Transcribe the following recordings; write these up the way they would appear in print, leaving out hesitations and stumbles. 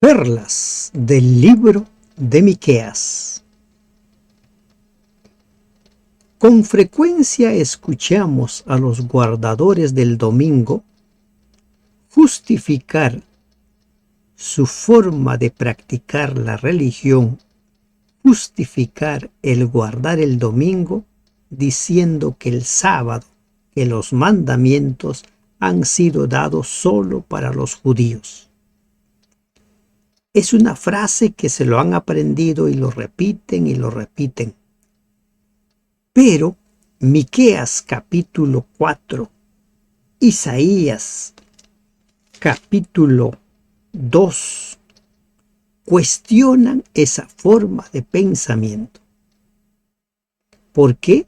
Perlas del libro de Miqueas. Con frecuencia escuchamos a los guardadores del domingo justificar su forma de practicar la religión, justificar el guardar el domingo, diciendo que el sábado, que los mandamientos han sido dados solo para los judíos. Es una frase que se lo han aprendido y lo repiten y lo repiten. Pero Miqueas capítulo 4, Isaías capítulo 2 cuestionan esa forma de pensamiento. ¿Por qué?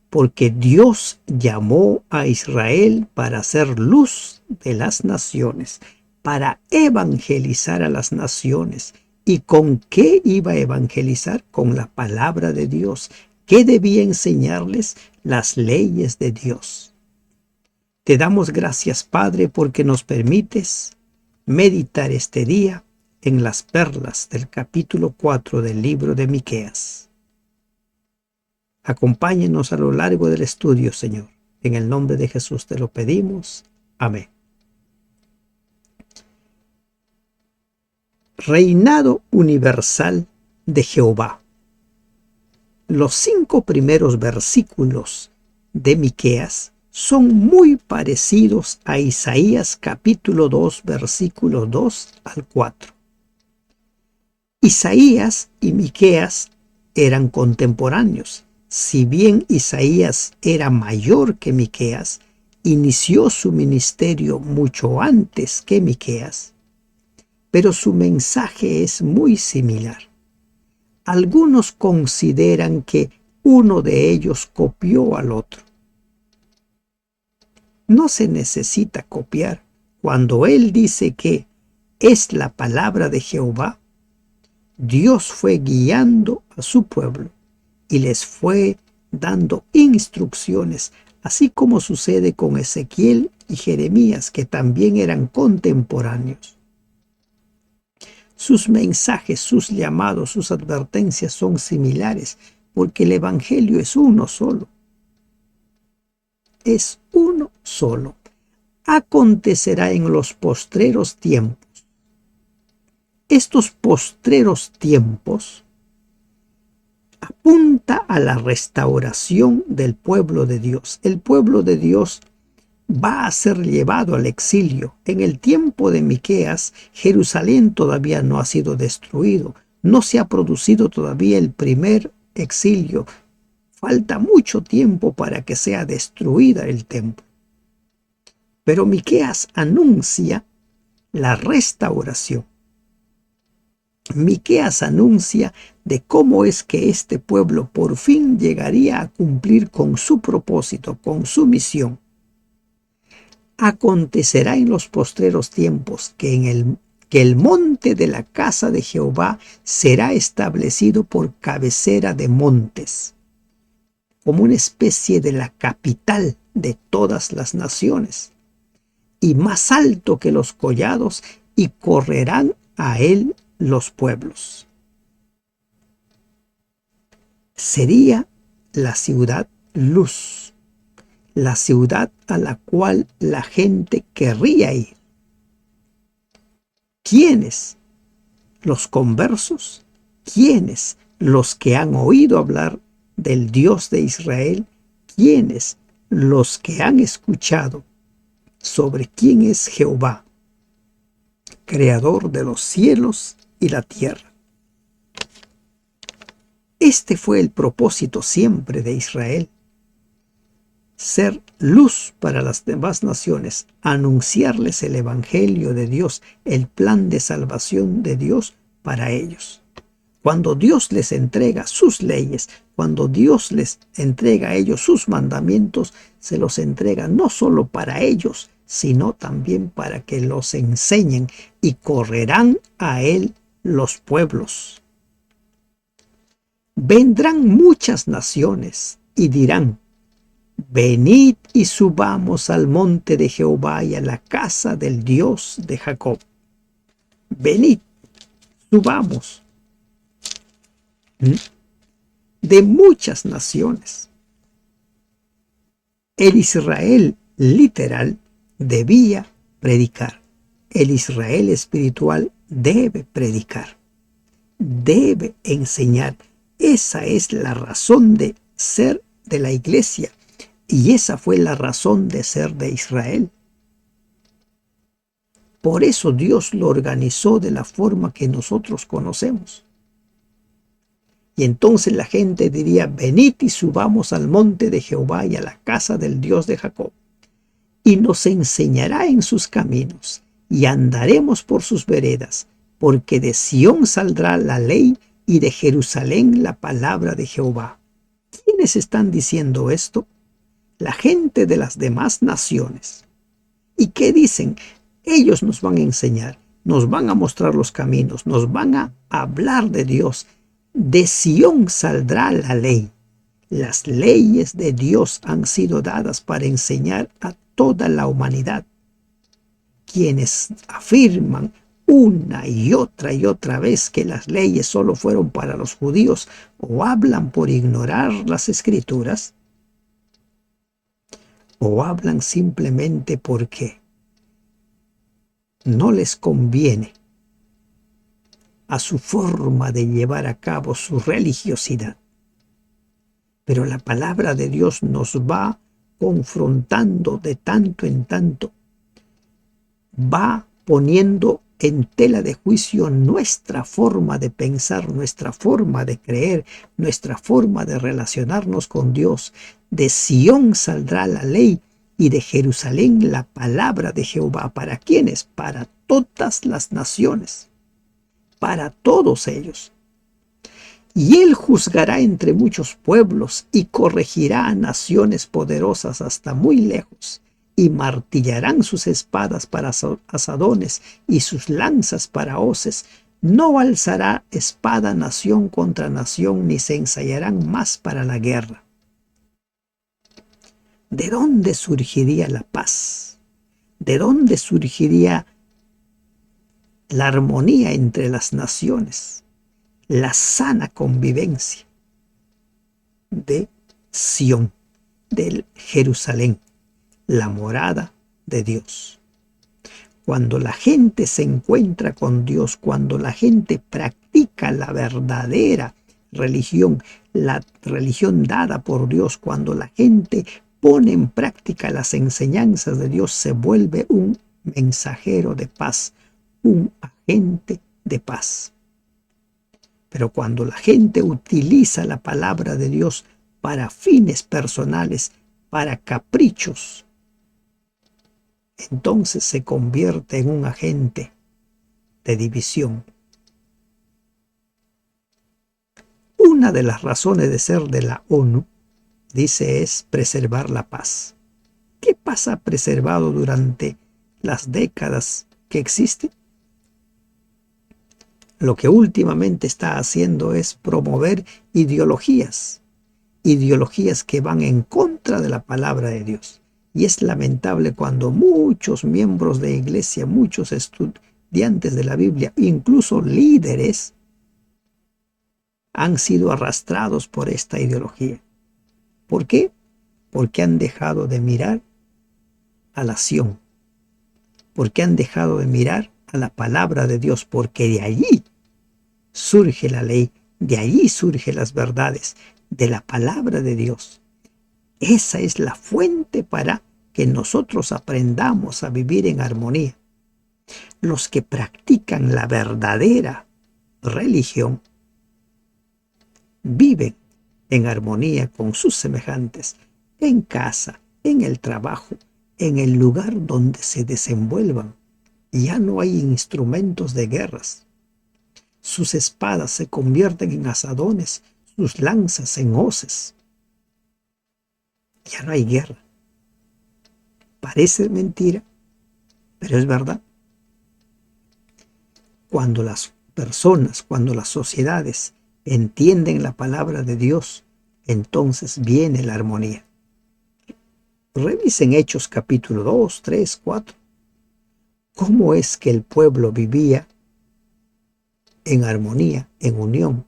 Porque Dios llamó a Israel para ser luz de las naciones, para evangelizar a las naciones. ¿Y con qué iba a evangelizar? Con la palabra de Dios. ¿Qué debía enseñarles? Las leyes de Dios. Te damos gracias, Padre, porque nos permites meditar este día en las perlas del capítulo 4 del libro de Miqueas. Acompáñenos a lo largo del estudio, Señor. En el nombre de Jesús te lo pedimos. Amén. Reinado universal de Jehová. Los 5 primeros versículos de Miqueas son muy parecidos a Isaías capítulo 2, versículos 2 al 4. Isaías y Miqueas eran contemporáneos. Si bien Isaías era mayor que Miqueas, inició su ministerio mucho antes que Miqueas, pero su mensaje es muy similar. Algunos consideran que uno de ellos copió al otro. No se necesita copiar. Cuando él dice que es la palabra de Jehová, Dios fue guiando a su pueblo y les fue dando instrucciones, así como sucede con Ezequiel y Jeremías, que también eran contemporáneos. Sus mensajes, sus llamados, sus advertencias son similares, porque el evangelio es uno solo. Es uno solo. Acontecerá en los postreros tiempos. Estos postreros tiempos apunta a la restauración del pueblo de Dios. El pueblo de Dios va a ser llevado al exilio. En el tiempo de Miqueas, Jerusalén todavía no ha sido destruido. No se ha producido todavía el primer exilio. Falta mucho tiempo para que sea destruida el templo. Pero Miqueas anuncia la restauración. Miqueas anuncia de cómo es que este pueblo por fin llegaría a cumplir con su propósito, con su misión. Acontecerá en los postreros tiempos que el monte de la casa de Jehová será establecido por cabecera de montes, como una especie de la capital de todas las naciones, y más alto que los collados, y correrán a él los pueblos. Sería la ciudad luz, la ciudad a la cual la gente querría ir. ¿Quiénes? Los conversos. ¿Quiénes? Los que han oído hablar del Dios de Israel. ¿Quiénes? Los que han escuchado sobre quién es Jehová, creador de los cielos y la tierra. Este fue el propósito siempre de Israel: ser luz para las demás naciones, anunciarles el evangelio de Dios, el plan de salvación de Dios para ellos. Cuando Dios les entrega sus leyes, cuando Dios les entrega a ellos sus mandamientos, se los entrega no solo para ellos, sino también para que los enseñen, y correrán a él los pueblos. Vendrán muchas naciones y dirán: venid y subamos al monte de Jehová y a la casa del Dios de Jacob. Venid. subamos de muchas naciones. El Israel literal debía predicar. El Israel espiritual debe predicar, debe enseñar. Esa es la razón de ser de la iglesia y esa fue la razón de ser de Israel. Por eso Dios lo organizó de la forma que nosotros conocemos. Y entonces la gente diría: venid y subamos al monte de Jehová y a la casa del Dios de Jacob, y nos enseñará en sus caminos, y andaremos por sus veredas, porque de Sión saldrá la ley y de Jerusalén la palabra de Jehová. ¿Quiénes están diciendo esto? La gente de las demás naciones. ¿Y qué dicen? Ellos nos van a enseñar, nos van a mostrar los caminos, nos van a hablar de Dios. De Sión saldrá la ley. Las leyes de Dios han sido dadas para enseñar a toda la humanidad. Quienes afirman una y otra vez que las leyes solo fueron para los judíos o hablan por ignorar las escrituras o hablan simplemente porque no les conviene a su forma de llevar a cabo su religiosidad. Pero la palabra de Dios nos va confrontando de tanto en tanto, va poniendo en tela de juicio nuestra forma de pensar, nuestra forma de creer, nuestra forma de relacionarnos con Dios. De Sión saldrá la ley y de Jerusalén la palabra de Jehová. ¿Para quiénes? Para todas las naciones, para todos ellos. Y él juzgará entre muchos pueblos y corregirá a naciones poderosas hasta muy lejos, y martillarán sus espadas para asadones y sus lanzas para hoces. No alzará espada nación contra nación, ni se ensayarán más para la guerra. ¿De dónde surgiría la paz? ¿De dónde surgiría la armonía entre las naciones? La sana convivencia de Sión, del Jerusalén, la morada de Dios. Cuando la gente se encuentra con Dios, cuando la gente practica la verdadera religión, la religión dada por Dios, cuando la gente pone en práctica las enseñanzas de Dios, se vuelve un mensajero de paz, un agente de paz. Pero cuando la gente utiliza la palabra de Dios para fines personales, para caprichos, entonces se convierte en un agente de división. Una de las razones de ser de la ONU, dice, es preservar la paz. ¿Qué pasa preservado durante las décadas que existe? Lo que últimamente está haciendo es promover ideologías que van en contra de la palabra de Dios. Y es lamentable cuando muchos miembros de iglesia, muchos estudiantes de la Biblia, incluso líderes, han sido arrastrados por esta ideología. ¿Por qué? Porque han dejado de mirar a la Sión, porque han dejado de mirar a la palabra de Dios, porque de allí surge la ley, de allí surgen las verdades, de la palabra de Dios. Esa es la fuente para que nosotros aprendamos a vivir en armonía. Los que practican la verdadera religión viven en armonía con sus semejantes, en casa, en el trabajo, en el lugar donde se desenvuelvan. Ya no hay instrumentos de guerras. Sus espadas se convierten en asadones, sus lanzas en hoces. Ya no hay guerra. Parece mentira, pero es verdad. Cuando las personas, cuando las sociedades entienden la palabra de Dios, entonces viene la armonía. Revisen Hechos capítulo 2, 3, 4. ¿Cómo es que el pueblo vivía en armonía, en unión,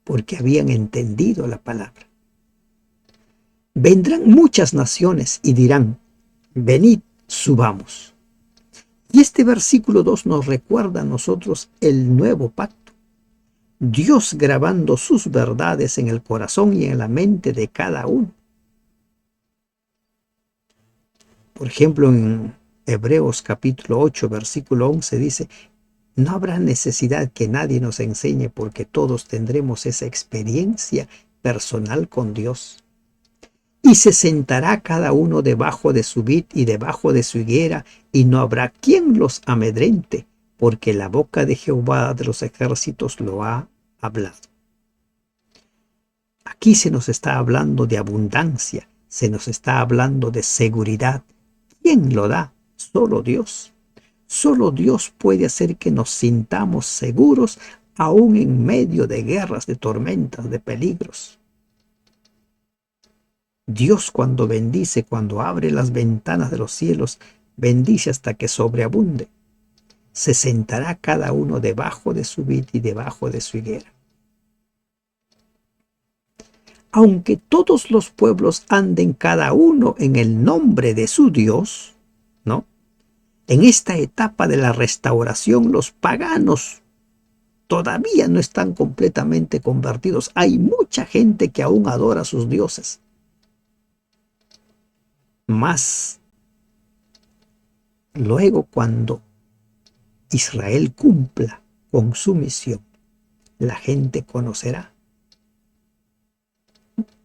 porque habían entendido la palabra. Vendrán muchas naciones y dirán, venid, subamos. Y este versículo 2 nos recuerda a nosotros el nuevo pacto. Dios grabando sus verdades en el corazón y en la mente de cada uno. Por ejemplo, en Hebreos capítulo 8, versículo 11 dice, no habrá necesidad que nadie nos enseñe porque todos tendremos esa experiencia personal con Dios. Y se sentará cada uno debajo de su vid y debajo de su higuera, y no habrá quien los amedrente, porque la boca de Jehová de los ejércitos lo ha hablado. Aquí se nos está hablando de abundancia, se nos está hablando de seguridad. ¿Quién lo da? Solo Dios. Solo Dios puede hacer que nos sintamos seguros aún en medio de guerras, de tormentas, de peligros. Dios cuando bendice, cuando abre las ventanas de los cielos, bendice hasta que sobreabunde. Se sentará cada uno debajo de su vid y debajo de su higuera. Aunque todos los pueblos anden cada uno en el nombre de su Dios, ¿no? En esta etapa de la restauración, los paganos todavía no están completamente convertidos. Hay mucha gente que aún adora a sus dioses. Mas luego, cuando Israel cumpla con su misión, la gente conocerá.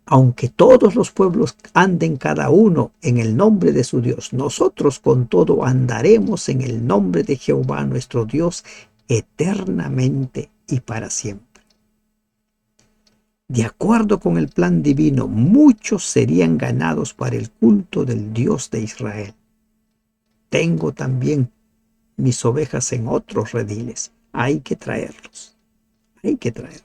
Aunque todos los pueblos anden cada uno en el nombre de su Dios, nosotros con todo andaremos en el nombre de Jehová nuestro Dios eternamente y para siempre. De acuerdo con el plan divino, muchos serían ganados para el culto del Dios de Israel. Tengo también mis ovejas en otros rediles. Hay que traerlos. Hay que traerlos.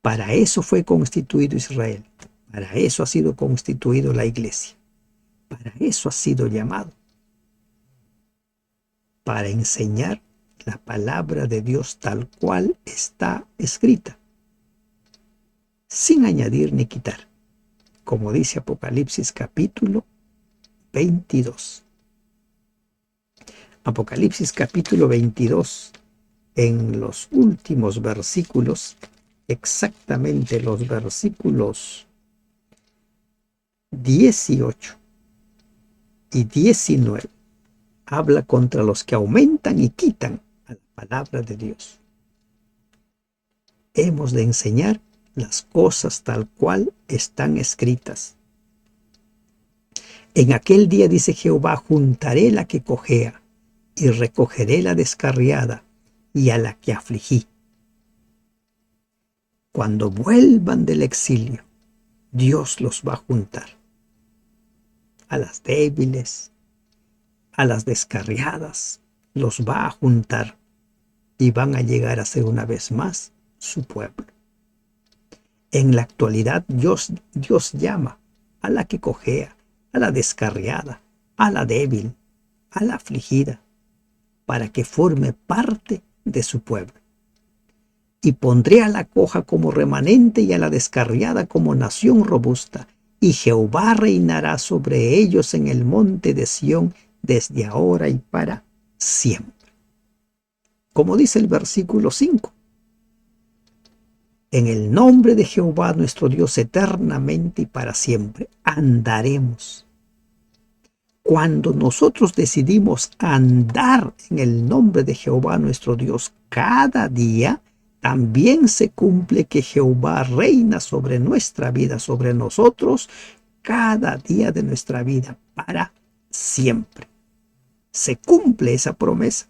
Para eso fue constituido Israel. Para eso ha sido constituido la iglesia. Para eso ha sido llamado. Para enseñar la palabra de Dios tal cual está escrita, sin añadir ni quitar, como dice Apocalipsis capítulo 22. Apocalipsis capítulo 22, en los últimos versículos, exactamente los versículos 18 y 19, habla contra los que aumentan y quitan a la palabra de Dios. Hemos de enseñar las cosas tal cual están escritas. En aquel día, dice Jehová, juntaré la que cojea y recogeré la descarriada y a la que afligí. Cuando vuelvan del exilio, Dios los va a juntar. A las débiles, a las descarriadas, los va a juntar y van a llegar a ser una vez más su pueblo. En la actualidad, Dios llama a la que cojea, a la descarriada, a la débil, a la afligida, para que forme parte de su pueblo. Y pondré a la coja como remanente y a la descarriada como nación robusta, y Jehová reinará sobre ellos en el monte de Sión desde ahora y para siempre. Como dice el versículo 5. En el nombre de Jehová nuestro Dios eternamente y para siempre andaremos. Cuando nosotros decidimos andar en el nombre de Jehová nuestro Dios cada día, también se cumple que Jehová reina sobre nuestra vida, sobre nosotros, cada día de nuestra vida, para siempre. Se cumple esa promesa.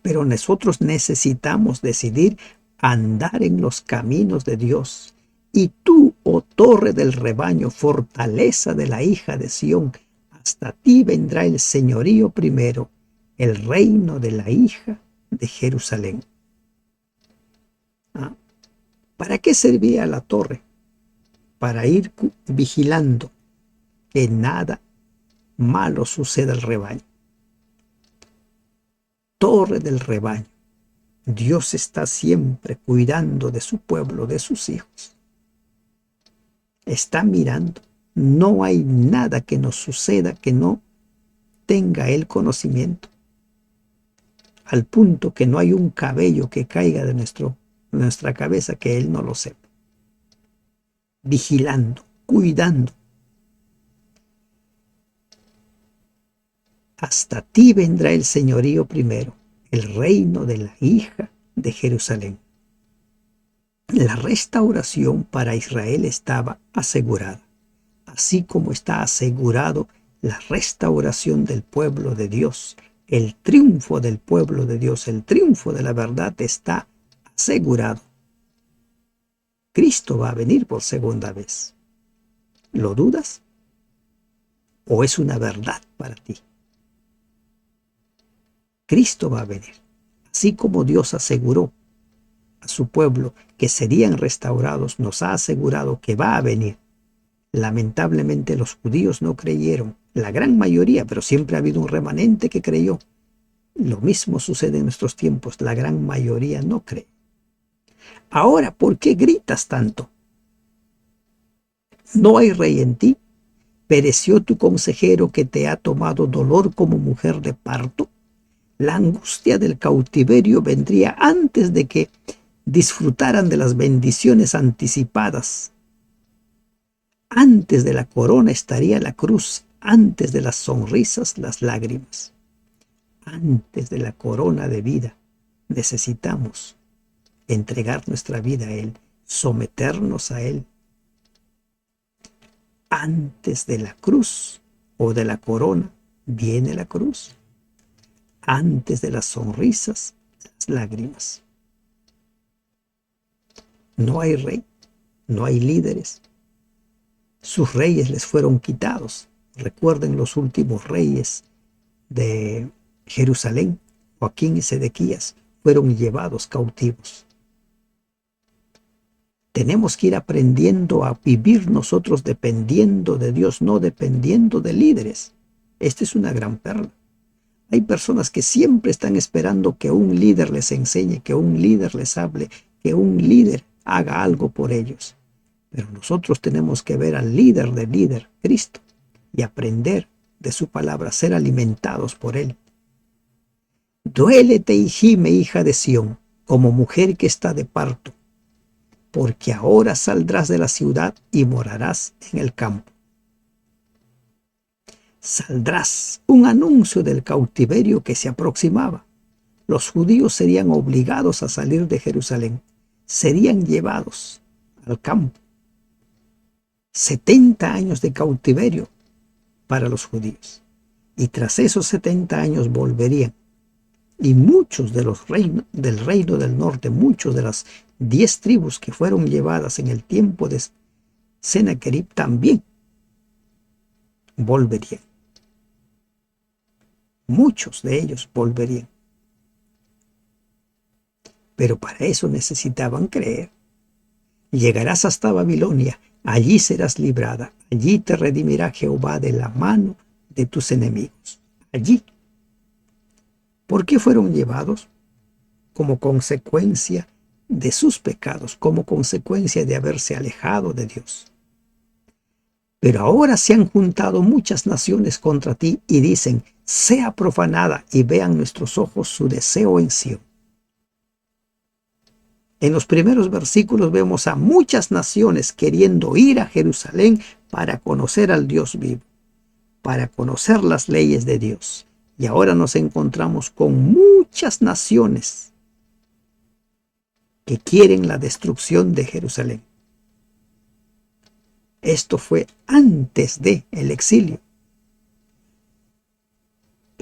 Pero nosotros necesitamos decidir andar en los caminos de Dios. Y tú, oh torre del rebaño, fortaleza de la hija de Sión, hasta ti vendrá el señorío primero, el reino de la hija de Jerusalén. ¿Para qué servía la torre? Para ir vigilando que nada malo suceda al rebaño. pastor del rebaño. Dios está siempre cuidando de su pueblo, de sus hijos. Está mirando. No hay nada que nos suceda que no tenga Él conocimiento. Al punto que no hay un cabello que caiga de nuestra cabeza que Él no lo sepa. Vigilando, cuidando. Hasta ti vendrá el señorío primero, el reino de la hija de Jerusalén. La restauración para Israel estaba asegurada, así como está asegurado la restauración del pueblo de Dios. El triunfo del pueblo de Dios, el triunfo de la verdad está asegurado. Cristo va a venir por segunda vez. ¿Lo dudas? ¿O es una verdad para ti? Cristo va a venir. Así como Dios aseguró a su pueblo que serían restaurados, nos ha asegurado que va a venir. Lamentablemente los judíos no creyeron, la gran mayoría, pero siempre ha habido un remanente que creyó. Lo mismo sucede en nuestros tiempos, la gran mayoría no cree. Ahora, ¿por qué gritas tanto? ¿No hay rey en ti? ¿Pereció tu consejero que te ha tomado dolor como mujer de parto? La angustia del cautiverio vendría antes de que disfrutaran de las bendiciones anticipadas. Antes de la corona estaría la cruz, antes de las sonrisas, las lágrimas. Antes de la corona de vida necesitamos entregar nuestra vida a Él, someternos a Él. Antes de la cruz o de la corona viene la cruz. Antes de las sonrisas, las lágrimas. No hay rey, no hay líderes. Sus reyes les fueron quitados. Recuerden los últimos reyes de Jerusalén, Joaquín y Sedequías, fueron llevados cautivos. Tenemos que ir aprendiendo a vivir nosotros dependiendo de Dios, no dependiendo de líderes. Esta es una gran perla. Hay personas que siempre están esperando que un líder les enseñe, que un líder les hable, que un líder haga algo por ellos. Pero nosotros tenemos que ver al líder del líder, Cristo, y aprender de su palabra, ser alimentados por Él. Duélete y gime, hija de Sión, como mujer que está de parto, porque ahora saldrás de la ciudad y morarás en el campo. Saldrás, un anuncio del cautiverio que se aproximaba. Los judíos serían obligados a salir de Jerusalén, serían llevados al campo. 70 años de cautiverio para los judíos. Y tras esos 70 años volverían. Y muchos de los del reino del norte, muchos de las 10 tribus que fueron llevadas en el tiempo de Sennacherib también volverían. Muchos de ellos volverían. Pero para eso necesitaban creer. Llegarás hasta Babilonia, allí serás librada, allí te redimirá Jehová de la mano de tus enemigos. Allí. ¿Por qué fueron llevados? Como consecuencia de sus pecados, como consecuencia de haberse alejado de Dios. Pero ahora se han juntado muchas naciones contra ti y dicen, sea profanada y vean nuestros ojos su deseo en Sión. En los primeros versículos vemos a muchas naciones queriendo ir a Jerusalén para conocer al Dios vivo, para conocer las leyes de Dios. Y ahora nos encontramos con muchas naciones que quieren la destrucción de Jerusalén. Esto fue antes del exilio.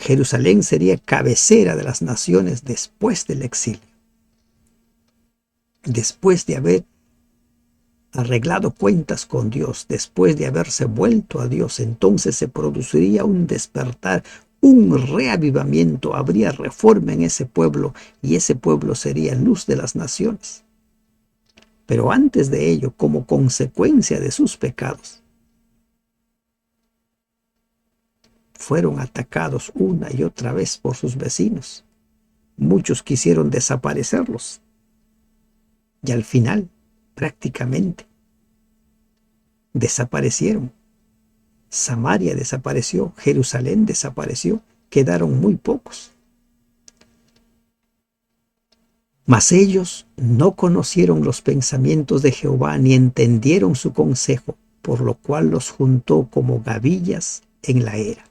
Jerusalén sería cabecera de las naciones después del exilio. Después de haber arreglado cuentas con Dios, después de haberse vuelto a Dios, entonces se produciría un despertar, un reavivamiento, habría reforma en ese pueblo y ese pueblo sería luz de las naciones. Pero antes de ello, como consecuencia de sus pecados, fueron atacados una y otra vez por sus vecinos. muchos quisieron desaparecerlos. Y al final, prácticamente, desaparecieron. Samaria desapareció, Jerusalén desapareció, quedaron muy pocos. Mas ellos no conocieron los pensamientos de Jehová ni entendieron su consejo, por lo cual los juntó como gavillas en la era.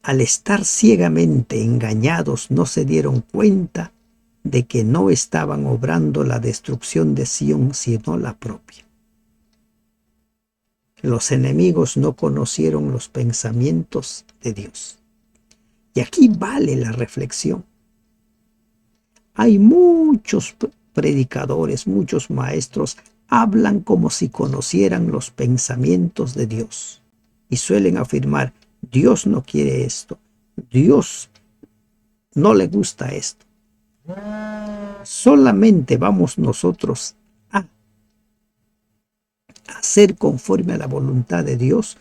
Al estar ciegamente engañados, no se dieron cuenta de que no estaban obrando la destrucción de Sión, sino la propia. Los enemigos no conocieron los pensamientos de Dios. Y aquí vale la reflexión. Hay muchos predicadores, muchos maestros, hablan como si conocieran los pensamientos de Dios. Y suelen afirmar, Dios no quiere esto, Dios no le gusta esto. Solamente vamos nosotros a hacer conforme a la voluntad de Dios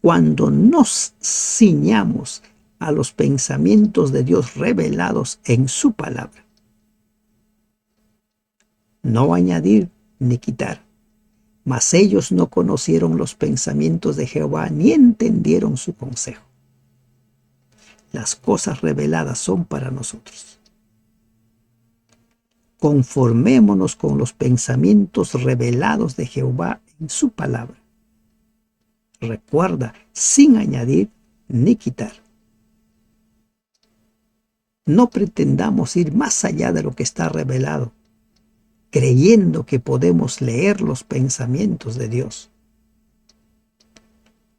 cuando nos ciñamos a los pensamientos de Dios revelados en su palabra. No añadir ni quitar. Mas ellos no conocieron los pensamientos de Jehová ni entendieron su consejo. Las cosas reveladas son para nosotros. Conformémonos con los pensamientos revelados de Jehová en su palabra. Recuerda, sin añadir ni quitar. No pretendamos ir más allá de lo que está revelado, creyendo que podemos leer los pensamientos de Dios.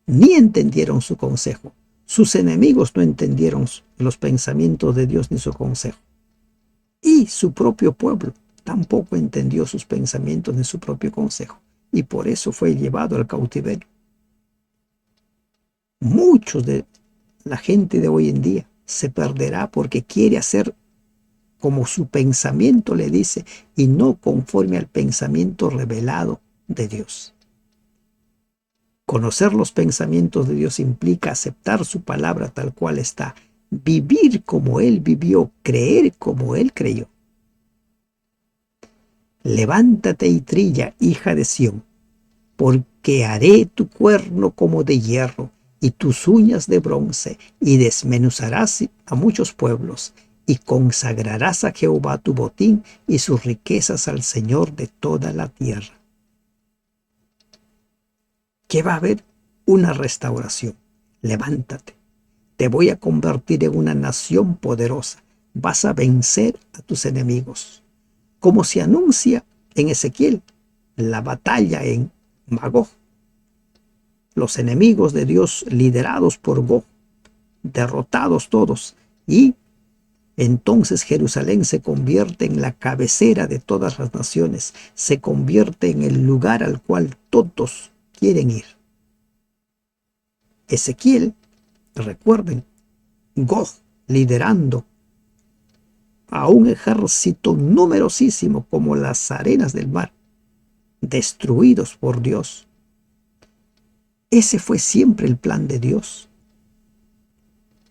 Ni entendieron su consejo. Sus enemigos no entendieron los pensamientos de Dios ni su consejo. Y su propio pueblo tampoco entendió sus pensamientos ni su propio consejo. Y por eso fue llevado al cautiverio. Muchos de la gente de hoy en día se perderá porque quiere hacer como su pensamiento le dice y no conforme al pensamiento revelado de Dios. Conocer los pensamientos de Dios implica aceptar su palabra tal cual está, vivir como Él vivió, creer como Él creyó. Levántate y trilla, hija de Sión, porque haré tu cuerno como de hierro y tus uñas de bronce, y desmenuzarás a muchos pueblos, y consagrarás a Jehová tu botín y sus riquezas al Señor de toda la tierra. Que va a haber una restauración. Levántate. Te voy a convertir en una nación poderosa. Vas a vencer a tus enemigos. Como se anuncia en Ezequiel, la batalla en Magog. Los enemigos de Dios liderados por Gog, derrotados todos, y entonces Jerusalén se convierte en la cabecera de todas las naciones, se convierte en el lugar al cual todos quieren ir. Ezequiel, recuerden, Gog liderando a un ejército numerosísimo como las arenas del mar, destruidos por Dios. Ese fue siempre el plan de Dios.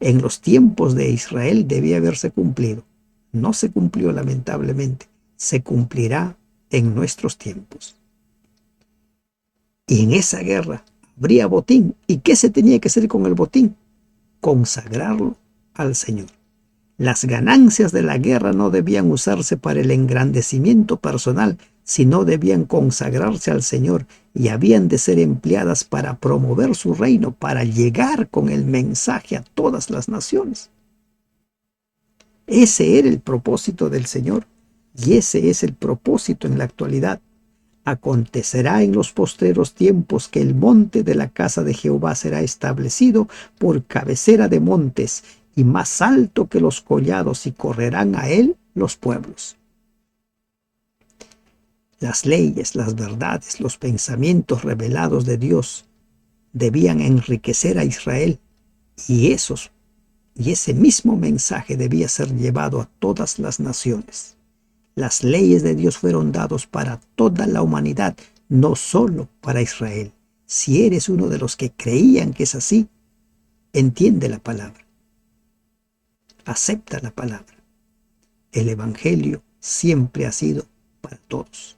En los tiempos de Israel debía haberse cumplido. No se cumplió lamentablemente. Se cumplirá en nuestros tiempos. Y en esa guerra habría botín. ¿Y qué se tenía que hacer con el botín? Consagrarlo al Señor. Las ganancias de la guerra no debían usarse para el engrandecimiento personal, sino debían consagrarse al Señor y habían de ser empleadas para promover su reino, para llegar con el mensaje a todas las naciones. Ese era el propósito del Señor y ese es el propósito en la actualidad. Acontecerá en los postreros tiempos que el monte de la casa de Jehová será establecido por cabecera de montes y más alto que los collados, y correrán a él los pueblos. Las leyes, las verdades, los pensamientos revelados de Dios debían enriquecer a Israel, y ese mismo mensaje debía ser llevado a todas las naciones. Las leyes de Dios fueron dadas para toda la humanidad, no solo para Israel. Si eres uno de los que creían que es así, entiende la palabra. acepta la palabra. El Evangelio siempre ha sido para todos.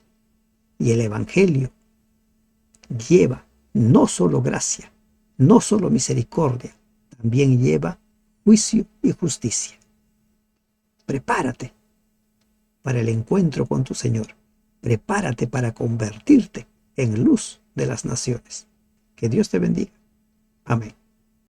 Y el Evangelio lleva no solo gracia, no solo misericordia, también lleva juicio y justicia. Prepárate para el encuentro con tu Señor. Prepárate para convertirte en luz de las naciones. Que Dios te bendiga. Amén.